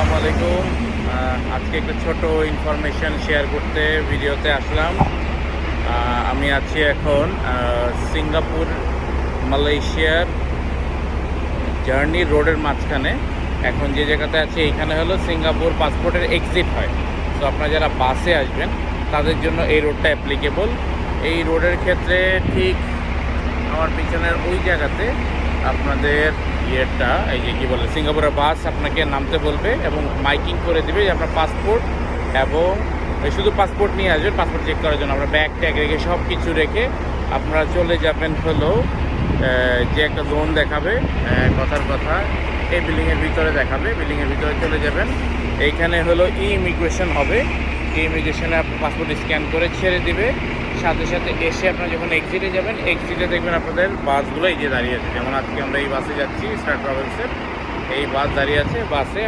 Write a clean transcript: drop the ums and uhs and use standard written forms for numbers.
আসসালামু আলাইকুম। আজকে একটা ছোট ইনফরমেশন শেয়ার করতে ভিডিওতে আসলাম। আমি আছি এখন সিঙ্গাপুর মালয়েশিয়ার জার্নি রোডের মাঝখানে। এখন যে জায়গাতে আছি এইখানে হলো সিঙ্গাপুর পাসপোর্টের এক্সিট হয়। তো আপনারা যারা বাসে আসবেন তাদের জন্য এই রোডটা অ্যাপ্লিকেবল। এই রোডের ক্ষেত্রে ঠিক আমার পিছনের ওই জায়গাতে আপনাদের এই যে কী বলে সিঙ্গাপুরের বাস আপনাকে নামতে বলবে এবং মাইকিং করে দিবে যে আপনার পাসপোর্ট এবং শুধু পাসপোর্ট নিয়ে আসবেন, পাসপোর্ট চেক করার জন্য আমরা ব্যাগ ট্যাগ রেখে সব কিছু রেখে আপনারা চলে যাবেন হলো যে একটা জোন দেখাবে, কথার কথা এই বিল্ডিংয়ের ভিতরে দেখাবে, বিল্ডিংয়ের ভিতরে চলে যাবেন। এইখানে হলো ইমিগ্রেশন হবে। ইমিগ্রেশনে আপনার পাসপোর্ট স্ক্যান করে ছেড়ে দিবে। সাথে সাথে এসে আপনারা যখন এক্সিটে যাবেন, এক্সিটে দেখবেন আপনাদের বাসগুলো এই যে দাঁড়িয়ে আছে। যেমন আজকে আমরা এই বাসে যাচ্ছি, স্টার ট্রাভেলসের এই বাস দাঁড়িয়ে আছে। বাসে